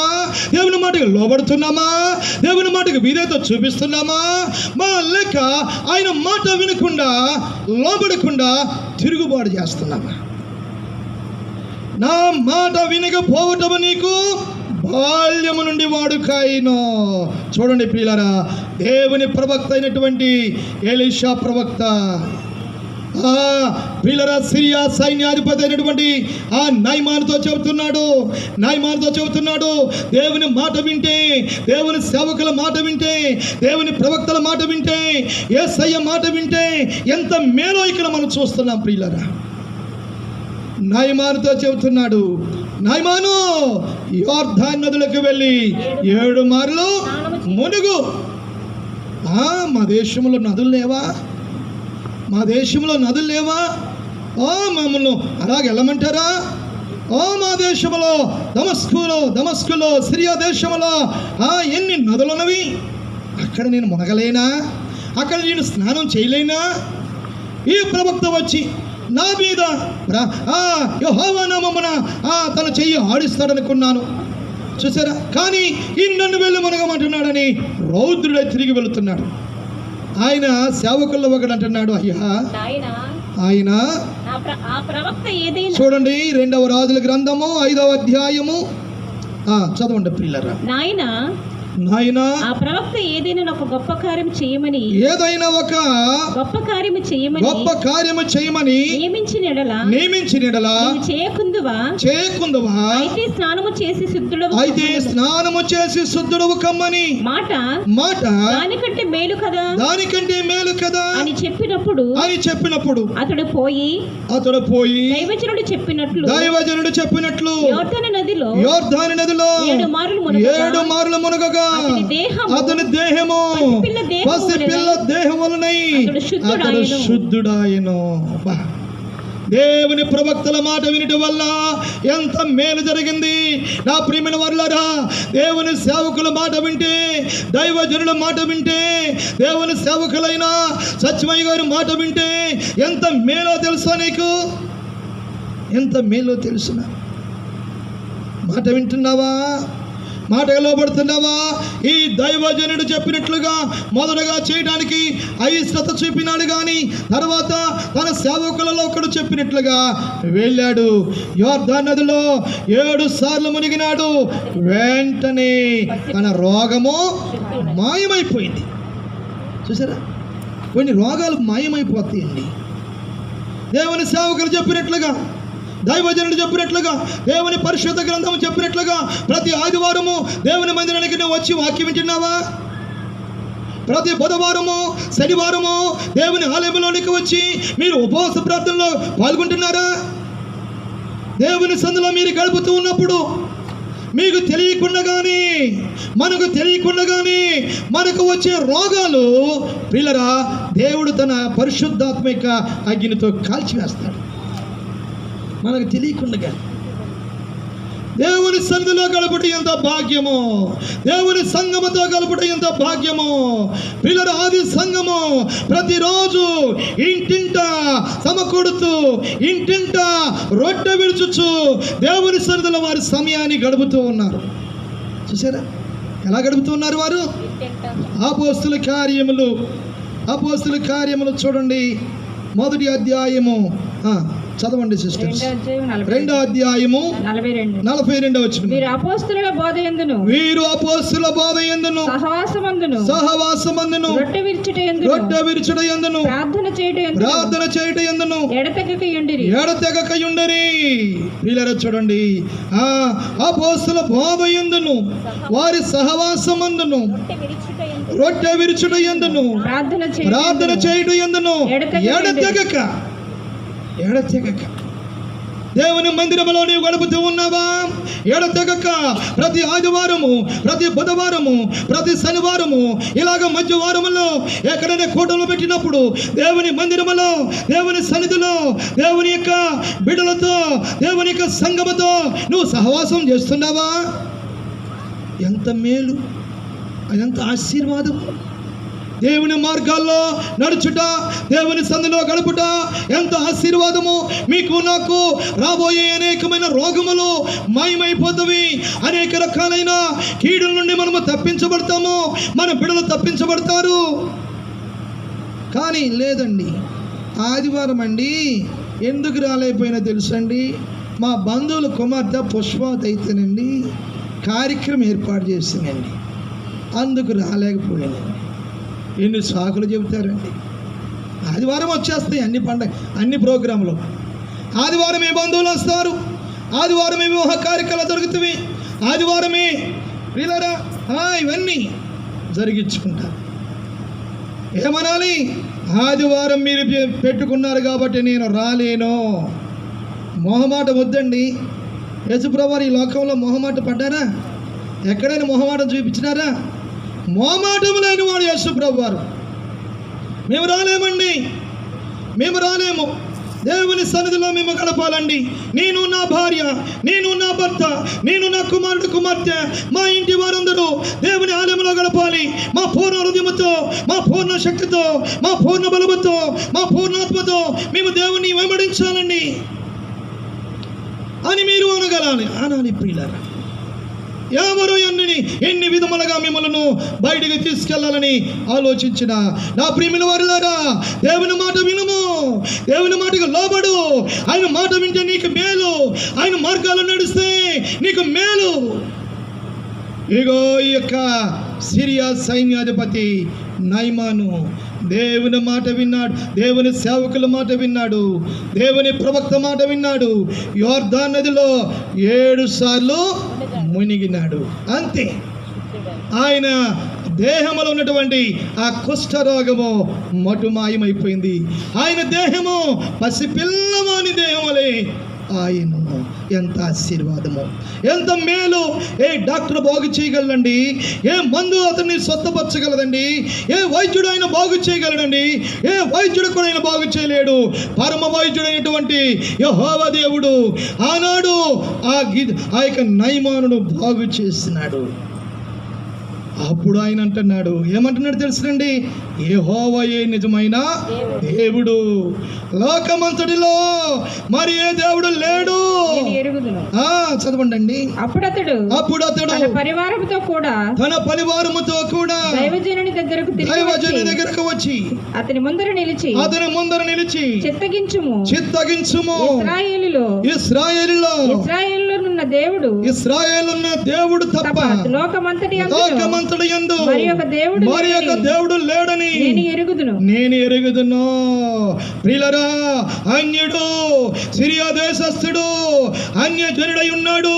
దేవుని మాటకు లోబడుతున్నామా? దేవుని మాటకు విధేయత చూపిస్తున్నామా? మా లెక్క ఆయన మాట వినకుండా, లోబడకుండా తిరుగుబాటు చేస్తున్నామా? నా మాట వినకపోవటము నీకు బాల్యము నుండి వాడుకాయినో. చూడండి ప్రియులారా, దేవుని ప్రవక్త అయినటువంటి ఎలీషా ప్రవక్త, ప్రియులారా, సిరియా సైన్యాధిపతి అయినటువంటి ఆ నయమానుతో చెబుతున్నాడు, దేవుని మాట వింటే, దేవుని సేవకుల మాట వింటే, దేవుని ప్రవక్తల మాట వింటే, యేసయ్య మాట వింటే ఎంత మేలో ఇక్కడ మనం చూస్తున్నాం. ప్రియులారా, నయమానుతో చెబుతున్నాడు, నయమాను, యోర్దాను నదులకు వెళ్ళి 7 మార్లు మునుగు. మా దేశంలో నదులు లేవా? మా దేశంలో నదులు లేవా? మమ్మల్ని అలాగ వెళ్ళమంటారా? మా దేశంలో దమస్కులో సిరియా దేశంలో ఎన్ని నదులు ఉన్నవి, అక్కడ నేను మునగలేనా? అక్కడ నేను స్నానం చేయలేనా? ఈ ప్రవక్త వచ్చి నా మీద యెహోవా నామమున తన చెయ్యి ఆడిస్తాడనుకున్నాను. చూసారా, కానీ ఈ నన్ను వెళ్ళి మునగమంటున్నాడని రౌద్రుడై తిరిగి వెళుతున్నాడు. ఆయన సేవకుల్లో ఒకడు అంటున్నాడు, అయ్యా, ఆయన చూడండి 2వ రాజుల గ్రంథము 5వ అధ్యాయము చదవండి ప్రియులారా. నాయనా, ఆ ప్రవక్త ఏదైనా ఒక గొప్ప కార్యము చేయమని గొప్ప కార్యము చేయమని నియమించిన ఎడల చేయకుందువా అయితే స్నానము చేసి శుద్ధుడవు కమ్మని మాట దానికంటే మేలు కదా అని చెప్పినప్పుడు అతడు పోయి దైవజనుడు చెప్పినట్లు యోర్దాను నదిలో 7 మార్లు మునగగా అతని దేహము పసిపిల్ల దేహం వలనై అతడు శుద్ధుడాయెను. దేవుని ప్రవక్తల మాట వినటం వల్ల ఎంత మేలు జరిగింది. నా ప్రియమైన వారులారా, దేవుని సేవకుల మాట వింటే, దైవజనుల మాట వింటే, దేవుని సేవకులైన సత్యమయ్య గారి మాట వింటే ఎంత మేలో తెలుసా? నీకు ఎంత మేలో తెలుసునా? మాట వింటున్నావా? మాటగా లోబడుతున్నావా? ఈ దైవజనుడు చెప్పినట్లుగా మొదటగా చేయడానికి అయిష్టత చూపినాడు, కానీ తర్వాత తన సేవకులలో ఒకడు చెప్పినట్లుగా వెళ్ళాడు. యోర్దాను నదిలో 7 సార్లు మునిగినాడు. వెంటనే తన రోగము మాయమైపోయింది. చూసారా, కొన్ని రోగాలు మాయమైపోతాయండి. దేవుని సేవకులు చెప్పినట్లుగా, దైవజనుడు చెప్పినట్లుగా, దేవుని పరిశుద్ధ గ్రంథం చెప్పినట్లుగా ప్రతి ఆదివారము దేవుని మందిరానికి నువ్వు వచ్చి వాక్యం వింటున్నావా? ప్రతి బుధవారము శనివారము దేవుని ఆలయంలోనికి వచ్చి మీరు ఉపవాస ప్రార్థనలో పాల్గొంటున్నారా? దేవుని సందులో మీరు గడుపుతూ ఉన్నప్పుడు మీకు తెలియకుండానే, మనకు తెలియకుండానే మనకు వచ్చే రోగాలు ప్రియులరా దేవుడు తన పరిశుద్ధాత్మిక అగ్నితో కాల్చివేస్తాడు. మనకు తెలియకుండా దేవుని సన్నిధిలో గడుపుట ఎంత భాగ్యమో, దేవుని సంఘముతో గడుపుట ఎంత భాగ్యమో. పిల్లల ఆది సంఘము ప్రతిరోజు ఇంటింట సమకూడుతూ, ఇంటింట రొట్టె విడుచుచు దేవుని సన్నిధిలో వారి సమయాన్ని గడుపుతూ ఉన్నారు. చూసారా ఎలా గడుపుతూ ఉన్నారు వారు? అపోస్తుల కార్యములు చూడండి, మొదటి అధ్యాయము చదవండి సిస్టర్స్. 2వ అధ్యాయము 42వ వచనం. వీరు అపోస్తలుల బోధ యందును సహవాసమందును రొట్టె విరుచుట యందును ప్రార్థన చేయుట యందును ఎడతెగక యుండిరి. ప్రియులారా చూడండి, అపోస్తలుల బోధ యందును వారి సహవాసమందును రొట్టె విరుచుట యందును ప్రార్థన చేయుట యందును ఎడతెగక దేవుని మందిరంలో నీవు గడుపుతూ ఉన్నావా? ఎడతెగక ప్రతి ఆదివారము, ప్రతి బుధవారము, ప్రతి శనివారము, ఇలాగ మధ్య వారములో ఎక్కడైనా కూటలు పెట్టినప్పుడు దేవుని మందిరములో, దేవుని సన్నిధిలో, దేవుని యొక్క బిడ్డలతో, దేవుని యొక్క సంఘముతో నువ్వు సహవాసం చేస్తున్నావా? ఎంత మేలు, అదంత ఆశీర్వాదం. దేవుని మార్గాల్లో నడుచుట, దేవుని సందులో గడుపుట ఎంత ఆశీర్వాదము. మీకు నాకు రాబోయే అనేకమైన రోగములు మాయమైపోతవి. అనేక రకాలైన కీడుల నుండి మనము తప్పించబడతాము, మన బిడ్డలు తప్పించబడతారు. కానీ లేదండి, ఆదివారం అండి ఎందుకు రాలేకపోయినా తెలుసండి, మా బంధువుల కుమార్తె పుష్పవతి అయితేనండి కార్యక్రమం ఏర్పాటు చేసిందండి, అందుకు రాలేకపోయానండి. ఎన్ని సాకులు చెబుతారండి. ఆదివారం వచ్చేస్తాయి అన్ని ప్రోగ్రాంలు. ఆదివారమే బంధువులు వస్తారు, ఆదివారమే వివాహ కార్యక్రమాలు జరుగుతాయి, ఆదివారమే ప్రియులారా ఇవన్నీ జరిగించుకుంటారు. ఏమనాలి? ఆదివారం మీరు పెట్టుకున్నారు కాబట్టి నేను రాలేను. మొహమాట వద్దండి. యేసుప్రభువారు ఈ లోకంలో మొహమాట పడ్డారా? ఎక్కడైనా మొహమాటం చూపించినారా? మొహమాటం లేని వాడు యేసుప్రభువారు. మేము రాలేమండి, మేము రాలేము. దేవుని సన్నిధిలో మేము గడపాలండి. నేను నా భార్య, నేను నా భర్త, నేను నా కుమార్తె, మా ఇంటి వారందరూ దేవుని ఆలయంలో గడపాలి. మా పూర్ణ హృదయముతో, మా పూర్ణ శక్తితో, మా పూర్ణ బలముతో, మా పూర్ణాత్మతో మేము దేవుని వెంబడించాలండి అని మీరు అనాలి ప్రియులారా. ఎవరు ఎన్ని విధములుగా మిమ్మల్ని బయటికి తీసుకెళ్లాలని ఆలోచించిన నా ప్రియమైన వారులారా, దేవుని మాట వినుము, దేవుని మాటకు లోబడు. ఆయన మాట వింటే నీకు మేలు, ఆయన మార్గాలు నడిస్తే నీకు మేలు. ఇగో ఈ యొక్క సిరియా సైన్యాధిపతి నయమాను దేవుని మాట విన్నాడు, దేవుని సేవకుల మాట విన్నాడు, దేవుని ప్రవక్త మాట విన్నాడు. యోర్దాను నదిలో 7 సార్లు మునిగినాడు. అంతే. ఆయన దేహంలో ఉన్నటువంటి ఆ కుష్ఠరోగము మటుమాయమైపోయింది. ఆయన దేహము పసిపిల్లవాని దేహములే ఆయన. ఎంత ఆశీర్వాదము, ఎంత మేలు. ఏ డాక్టర్ బాగు చేయగలడండి, ఏ మందు అతన్ని స్వస్థపరచగలదండి, ఏ వైద్యుడు ఆయన బాగు చేయగలడండి, ఏ వైద్యుడు కూడా ఆయన బాగు చేయలేడు. పరమ వైద్యుడైనటువంటి యెహోవా దేవుడు ఆనాడు ఆ యొక్క నయమానును బాగు చేసినాడు. అప్పుడు ఆయన అంటున్నాడు, ఏమంటున్నాడు తెలుసునండి? యెహోవాయే నిజమైన దేవుడు, లోకమంతటిలో మరి ఏ దేవుడు లేడు. చదవండి అండి. అప్పుడు అతడు తన పరివారముతో కూడా దైవజనుని దగ్గరకు వచ్చి అతని ముందర నిలిచి చిత్తగించుము ఇశ్రాయేలులో ఉన్న దేవుడు ఇశ్రాయేలున్న దేవుడు తప్ప లోకమంతటి లోకమంతటి యందు మరి ఒక దేవుడు లేడని నేను ఎరుగుదును. ప్రియులారా, అన్యుడు, సిరియా దేశస్థుడు, అన్యజనుడై ఉన్నాడు,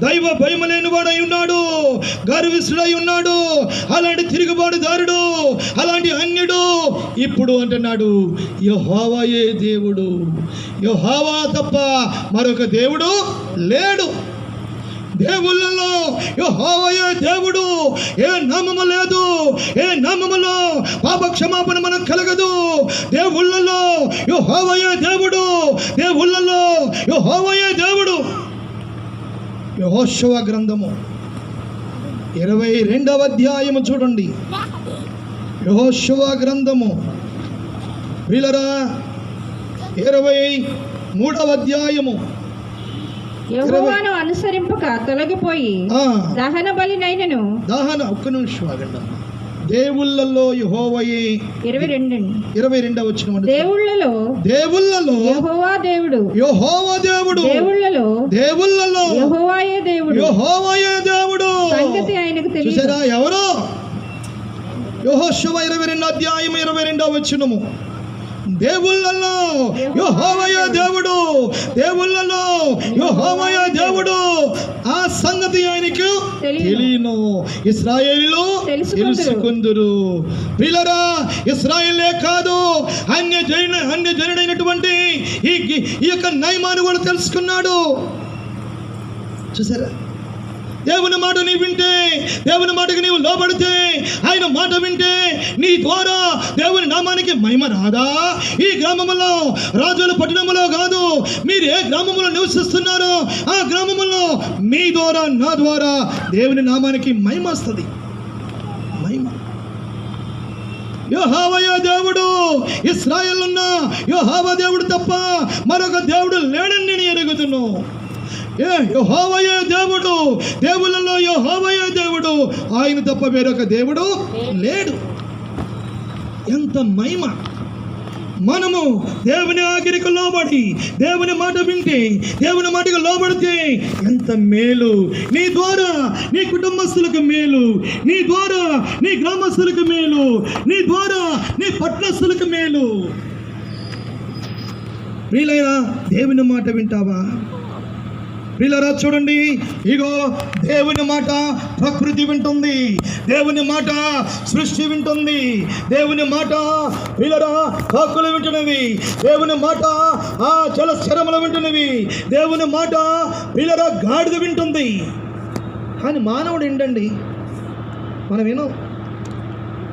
దైవ భయం లేని వాడై ఉన్నాడు, గర్విష్ఠుడై ఉన్నాడు, అలాంటి తిరుగుబాటుదారుడు, అలాంటి అన్యుడు ఇప్పుడు అంటున్నాడు యెహోవాయే దేవుడు, యెహోవా తప్ప మరొక దేవుడు లేడు. దేవుళ్ళలో యెహోవాయే దేవుడు. ఏ నామము లేదు, ఏ నామములో పాప క్షమాపణ మనకు కలగదు. దేవుళ్ళలో యెహోవాయే దేవుడు, దేవుళ్ళలో యెహోవాయే దేవుడు. యెహోషువ గ్రంథము 22వ అధ్యాయము చూడండి. యెహోషువ గ్రంథము ప్రియులారా 23వ అధ్యాయము. యెహోవాను అనుసరింపక తొలగిపోయి దహన బలినైనను ఒక్క నిమిషం ఆగండి. దేవుళ్ళలో యెహోవాయే 22వ వచనం. దేవుళ్ళలో యెహోవా దేవుడు, యెహోవా దేవుడు, దేవుళ్ళలో యెహోవాయే దేవుడు. సంగతి ఆయనకు తెలియదు. చూసారా ఎవరు? యెహోషువ 22వ అధ్యాయం 22వ వచనము. దేవుళ్ళలో యెహోవాయే దేవుడు, దేవుళ్ళలో యెహోవాయే దేవుడు. ఆ సంగతి ఆయనకు తెలియను. ఇశ్రాయేలీయులు తెలుసుకుందురు. ప్రియులారా, ఇశ్రాయేలే కాదు, అన్యజనుడైనటువంటి ఈ యొక్క నయమాను కూడా తెలుసుకున్నాడు. చూసారా, దేవుని మాట నీవు వింటే, దేవుని మాటకి నీవు లోబడితే, ఆయన మాట వింటే నీ ద్వారా దేవుని నామానికి మహిమ రాదా? ఈ గ్రామంలో, రాజుల పట్టణంలో కాదు, మీరు ఏ గ్రామంలో నివసిస్తున్నారో ఆ గ్రామంలో మీ ద్వారా, నా ద్వారా దేవుని నామానికి మహిమ వస్తుంది. మహిమ. యెహోవాయే దేవుడు, ఇశ్రాయేలున్న యెహోవా దేవుడు తప్ప మరొక దేవుడు లేడని నేను ఎరుగుదును. యెహోవాయే దేవుడు, దేవుళ్ళలో యెహోవాయే దేవుడు, ఆయన తప్ప వేరొక దేవుడు లేడు. ఎంత మహిమ! మనము దేవుని ఆజ్ఞకు లోబడి, దేవుని మాట వింటే, దేవుని మాటకు లోబడితే ఎంత మేలు! నీ ద్వారా నీ కుటుంబస్తులకు మేలు, నీ ద్వారా నీ గ్రామస్తులకు మేలు, నీ ద్వారా నీ పట్టణస్తులకు మేలు. ప్రియులైనా, దేవుని మాట వింటావా? ప్రియులారా చూడండి, ఇగో దేవుని మాట ప్రకృతి వింటుంది, దేవుని మాట సృష్టి వింటుంది, దేవుని మాట ప్రియులారా కాకులు వింటున్నవి, దేవుని మాట ఆ జలచరములు వింటున్నవి, దేవుని మాట ప్రియులారా గాడిద వింటుంది. కానీ మానవుడు ఏంటండి, మనం విను.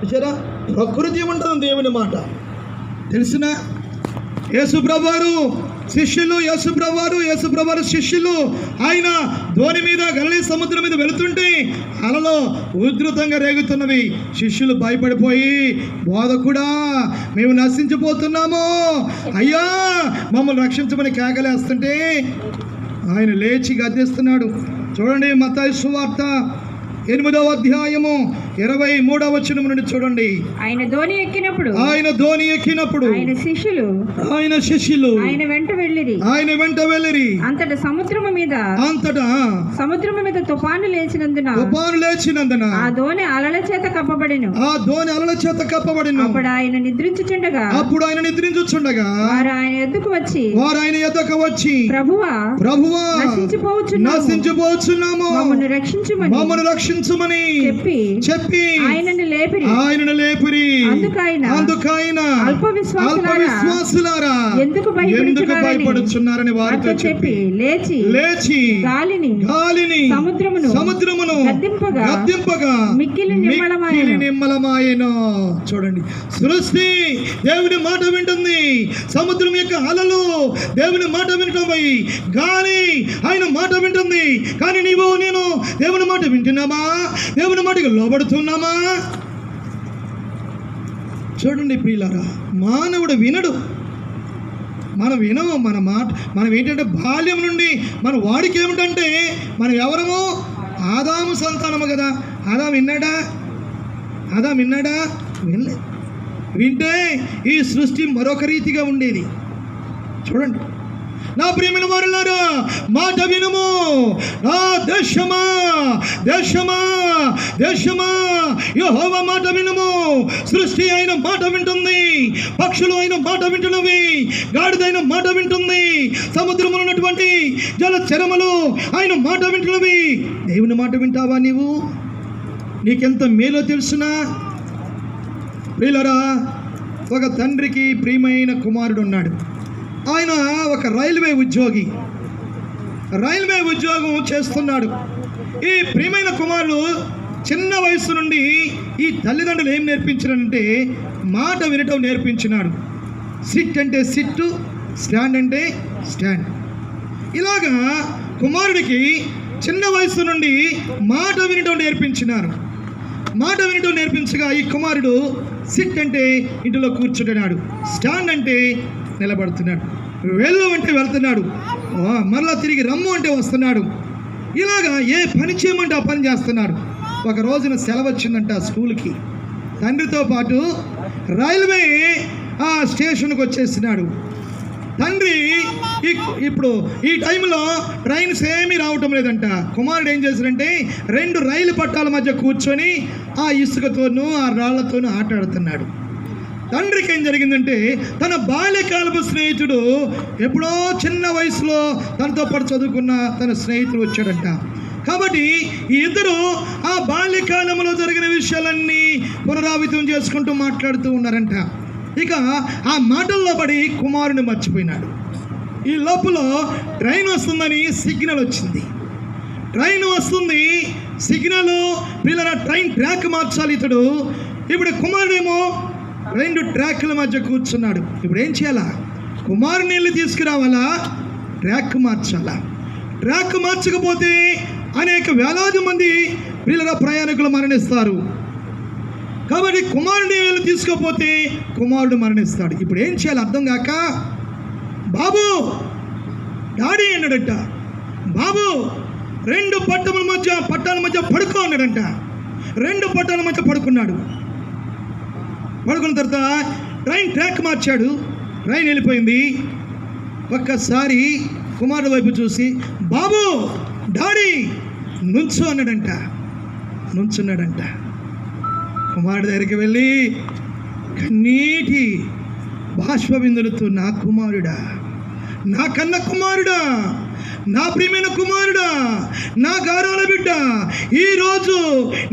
చూసారా, ప్రకృతి ఉంటుంది దేవుని మాట. తెలిసిన యేసుప్రభువారు శిష్యులు, యేసుప్రభువారు శిష్యులు ఆయన ధోని మీద గలిలీ సముద్రం మీద వెళుతుంటే అలలో ఉధృతంగా రేగుతున్నవి. శిష్యులు భయపడిపోయి, బోధకుడా మేము నశించిపోతున్నాము, అయ్యా మమ్మల్ని రక్షించమని కేకలేస్తుంటే ఆయన లేచి గద్దిస్తున్నాడు. చూడండి, మత్తయి సువార్త 8వ అధ్యాయము 23వ వచనం నుండి చూడండి. ఆయన ధోని ఎక్కినప్పుడు ఆయన శిష్యులు ఆయన వెంట వెళ్ళిరి. అంతటా సముద్రము మీద తుఫాను లేచినందున ఆ ధోని అలల చేత కప్పబడెను. అప్పుడు ఆయన నిద్రించుచుండగా వారు ఆయన ఎద్దుకు వచ్చి ప్రభువా నశించిపోవచ్చున్నాము, మమ్మల్ని రక్షించుమని చెప్పి ఆయనను లేపిరి. అందుకైన అల్ప విశ్వాసులారా ఎందుకు భయపడుచున్నారని వారితో చెప్పి లేచి గాలిని సముద్రమును గద్దింపగా మిక్కిలి నిమ్మలమాయెను. చూడండి, సృష్టి దేవుని మాట వింటుంది, సముద్రం యొక్క అలలు దేవుని మాట వింటున్నాయి, గాలి ఆయన మాట వింటుంది. కానీ నీవు నేను దేవుని మాట వింటున్నామా? దేవుని మాటకి లోబడుతున్నామా? చూడండి ప్రియులారా, మానవుడు వినడు. మనం వినము. మనం ఏంటంటే బాల్యం నుండి మన వాడికి ఏమిటంటే మనం ఎవరము? ఆదాము సంతానము కదా. ఆదాం విన్నాడా? వినలేదు. వింటే ఈ సృష్టి మరొక రీతిగా ఉండేది. చూడండి, నా ప్రియమైన వారులారా, మాట వినుము. నా దేశమా దేశమా దేశమా, యెహోవా మాట వినుము. సృష్టి అయిన మాట వింటుంది, పక్షులు అయిన మాట వింటున్నవి, గాడిదైన మాట వింటుంది, సముద్రములో ఉన్నటువంటి జలచరములు ఆయన మాట వింటున్నవి. దేవుని మాట వింటావా నీవు? నీకెంత మేలో తెలుసునా? ప్రియులరా, ఒక తండ్రికి ప్రియమైన కుమారుడు ఉన్నాడు. ఆయన ఒక రైల్వే ఉద్యోగం చేస్తున్నాడు. ఈ ప్రియమైన కుమారుడు చిన్న వయసు నుండి ఈ తల్లిదండ్రులు ఏం నేర్పించారంటే మాట వినటం నేర్పించినాడు. సిట్ అంటే సిట్టు, స్టాండ్ అంటే స్టాండ్. ఇలాగా కుమారుడికి చిన్న వయసు నుండి మాట వినటం నేర్పించినారు. మాట వినటం నేర్పించగా ఈ కుమారుడు సిట్ అంటే ఇంటిలో కూర్చుంటున్నాడు, స్టాండ్ అంటే నిలబడుతున్నాడు, వెళ్ళు అంటే వెళ్తున్నాడు, మరలా తిరిగి రమ్ము అంటే వస్తున్నాడు. ఇలాగా ఏ పని చేయమంటే ఆ పని చేస్తున్నాడు. ఒక రోజున సెలవు వచ్చిందంట స్కూల్కి. తండ్రితో పాటు రైల్వే స్టేషన్కి వచ్చేసినాడు. తండ్రి ఇప్పుడు ఈ టైంలో ట్రైన్స్ ఏమీ రావటం లేదంట. కుమారుడు ఏం చేశాడంటే 2 రైలు పట్టాల మధ్య కూర్చొని ఆ ఇసుకతోనూ ఆ రాళ్లతోనూ ఆటాడుతున్నాడు. తండ్రికి ఏం జరిగిందంటే తన బాల్యకాలపు స్నేహితుడు, ఎప్పుడో చిన్న వయసులో తనతో పాటు చదువుకున్న తన స్నేహితుడు వచ్చాడంట. కాబట్టి ఈ ఇద్దరు ఆ బాల్యకాలంలో జరిగిన విషయాలన్నీ పునరావృతం చేసుకుంటూ మాట్లాడుతూ ఉన్నారంట. ఇక ఆ మాటల్లో పడి కుమారుని మర్చిపోయినాడు. ఈ లోపల ట్రైన్ వస్తుందని సిగ్నల్ వచ్చింది. ట్రైన్ వస్తుంది, సిగ్నల్, పిల్లల ట్రైన్ ట్రాక్ మార్చాలి ఇతడు. ఇప్పుడు కుమారుడేమో 2 ట్రాక్ల మధ్య కూర్చున్నాడు. ఇప్పుడు ఏం చేయాలా? కుమారుని వెళ్ళి తీసుకురావాలా, ట్రాక్ మార్చాలా? ట్రాక్ మార్చకపోతే అనేక వేలాది మంది పిల్లల ప్రయాణికులు మరణిస్తారు. కాబట్టి కుమారుడిని వెళ్ళి తీసుకోపోతే కుమారుడు మరణిస్తాడు. ఇప్పుడు ఏం చేయాలి అర్థం కాక, బాబు డాడీ అన్నాడంట. బాబు 2 పట్టాల మధ్య పడుకో అన్నాడంట. 2 పట్టాల మధ్య పడుకున్నాడు. పడుకున్న తర్వాత ట్రైన్ ట్రాక్ మార్చాడు. ట్రైన్ వెళ్ళిపోయింది. ఒక్కసారి కుమారుడు వైపు చూసి, బాబు డాడీ నుంచో అన్నాడంట. నుంచున్నాడంట. కుమారుడి దగ్గరికి వెళ్ళి కన్నీటి బాష్పబిందులతో, నా కుమారుడా, నా కన్న కుమారుడా, నా ప్రియమైన కుమారుడా, నా గారాల బిడ్డ, ఈరోజు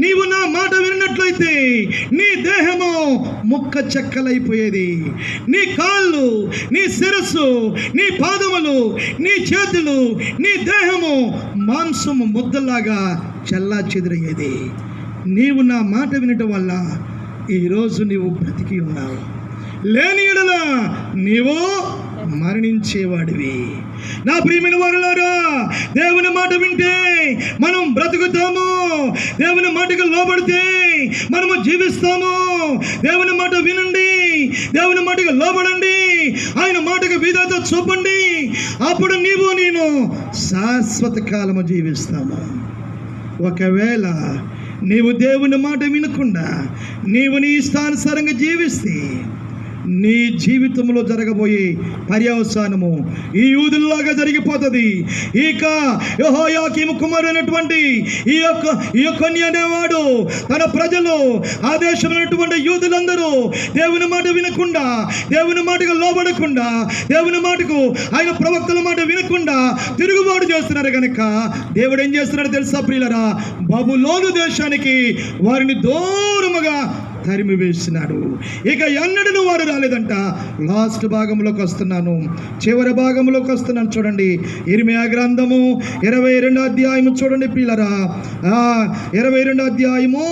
నీవు నా మాట విన్నట్లయితే నీ దేహము ముక్క చెక్కలైపోయేది. నీ కాళ్ళు, నీ శిరస్సు, నీ పాదములు, నీ చేతులు, నీ దేహము మాంసము ముద్దలాగా చల్లా చెదిరయ్యేది. నీవు నా మాట వినటం వల్ల ఈరోజు నీవు బ్రతికి ఉన్నావు. లేని యెడల నీవు మరణించేవాడివి. నా ప్రియమైన వారులారా, దేవుని మాట వింటే మనం బ్రతుకుతాము. దేవుని మాటకు లోబడితే మనము జీవిస్తాము. దేవుని మాట వినండి, దేవుని మాటకు లోబడండి, ఆయన మాటకు విధేయత చూపండి. అప్పుడు నీవు నేను శాశ్వత కాలము జీవిస్తాము. ఒకవేళ నీవు దేవుని మాట వినకుండా నీవు నీ ఇష్టానుసారంగా జీవిస్తే నీ జీవితంలో జరగబోయే పర్యవసానము ఈ యూదుల్లాగా జరిగిపోతుంది. ఇక యెహోయాకీము కుమారుడైనటువంటి ఈ యొకొన్య అనేవాడు తన ప్రజలు, ఆ దేశంలో ఉన్నటువంటి యూదులందరూ దేవుని మాట వినకుండా, దేవుని మాటకు లోబడకుండా, దేవుని మాటకు ఆయన ప్రవక్తల మాట వినకుండా తిరుగుబాటు చేస్తున్నారు కనుక దేవుడు ఏం చేస్తున్నాడు తెలుసా ప్రియులరా? బబులోను దేశానికి వారిని దూరముగా తరిమి వేసినాడు. ఇక ఎన్నడూ వారు రాలేదంట. లాస్ట్ భాగంలోకి వస్తున్నాను, చివరి భాగంలోకి వస్తున్నాను. చూడండి, ఇర్మియా గ్రంథము 22వ అధ్యాయము చూడండి పిల్లరా. 22వ అధ్యాయము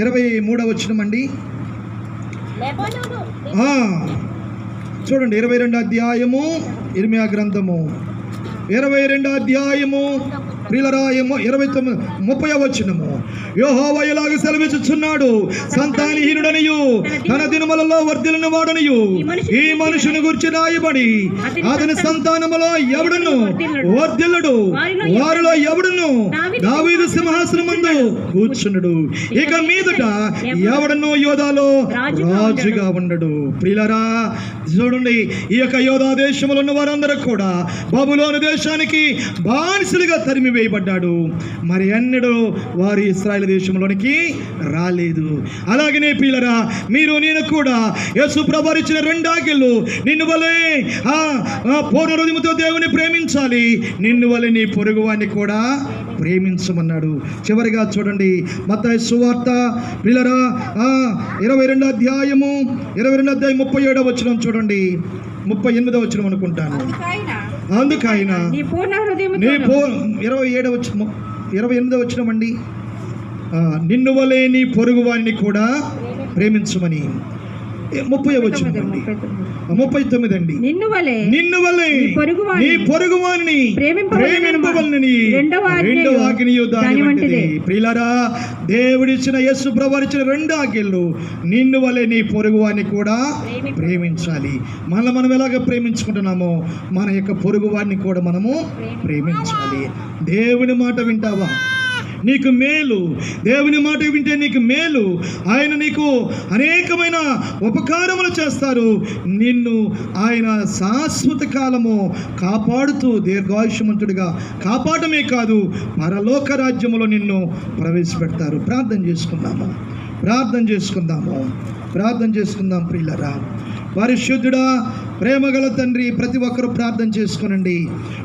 23వ వచనం అండి. చూడండి, 22వ అధ్యాయము ఇర్మియా గ్రంథము 22వ అధ్యాయము ప్రియులరా 30వ వచనము, యెహోవా ఇలాగ సెలవిచ్చుచున్నాడు, సంతానహీనుడనియు తన దినములలో వర్ధిల్లిన వాడనియు ఈ మనుషుని గురించి రాయబడి అతని సంతానములో ఎవడును వర్ధిల్లుడు, వారిలో ఎవడును దావీదు సింహాసనమందు కూర్చుండు, ఇక మీదట ఎవడను యోధాలో రాజుగా ఉండడు. ప్రియులరా చూడండి, ఈ యొక్క యోధా దేశంలో ఉన్న వారందరూ కూడా బబులోను దేశానికి బానిసలుగా తరిమి వేయబడ్డాడు. మరి ఎన్నడూ వారు ఇశ్రాయేలు దేశంలోనికి రాలేదు. అలాగనే ప్రియులరా మీరు నేను కూడా యేసు ప్రభువు ఇచ్చిన 2 ఆజ్ఞలు, నిన్ను వలె పూర్ణ హృదయముతో దేవుని ప్రేమించాలి, నిన్ను వలె నీ పొరుగువాన్ని కూడా ప్రేమించమన్నాడు. చివరిగా చూడండి, మత్తయి సువార్త ప్రియులరా 22వ అధ్యాయం 37వ వచనం చూడండి, 38వ వచనం అనుకుంటాను. అందుకైనా నీ 28వ వచనం అండి, నిన్ను వలె నీ పొరుగు వారిని కూడా ప్రేమించమని. 30వ వచనం అండి, 39 అండి, నిన్ను వలె నీ పొరుగు వారిని ప్రేమింపవలెనని రెండవ ఆజ్ఞయు దాని వంటిది. ప్రియులారా దేవుడిచ్చిన యేసు ప్రభువు ఇచ్చిన 2 ఆజ్ఞలు, నిన్ను వలె నీ పొరుగు వారిని కూడా ప్రేమించాలి. మనం ఎలాగ ప్రేమించుకుంటున్నామో మన యొక్క పొరుగు వారిని కూడా మనము ప్రేమించాలి. దేవుని మాట వింటావా? నీకు మేలు. దేవుని మాట వింటే నీకు మేలు. ఆయన నీకు అనేకమైన ఉపకారములు చేస్తారు. నిన్ను ఆయన శాశ్వత కాలము కాపాడుతూ దీర్ఘాయుష్మంతుడిగా కాపాడమే కాదు, పరలోక రాజ్యములో నిన్ను ప్రవేశపెడతారు. ప్రార్థన చేసుకుందాం ప్రియులరా. పరిశుద్ధుడా ప్రేమగల తండ్రి, ప్రతి ఒక్కరూ ప్రార్థన చేసుకునండి.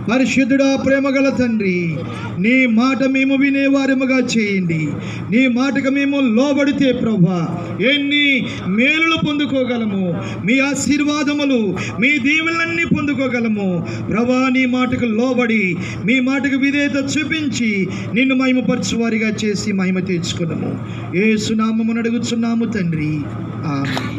పరిశుద్ధుడా ప్రేమగల తండ్రి, నీ మాట మేము వినేవారముగా చేయండి. నీ మాటకు మేము లోబడితే ప్రభువా ఎన్ని మేలులు పొందుకోగలము, మీ ఆశీర్వాదములు, మీ దీవెనలన్నీ పొందుకోగలము. ప్రభువా నీ మాటకు లోబడి, మీ మాటకు విధేయత చూపించి నిన్ను మహిమపరచువారిగా చేసి మహిమ తెచ్చుకున్నాము. యేసు నామమున అడుగుచున్నాము తండ్రి, ఆమేన్.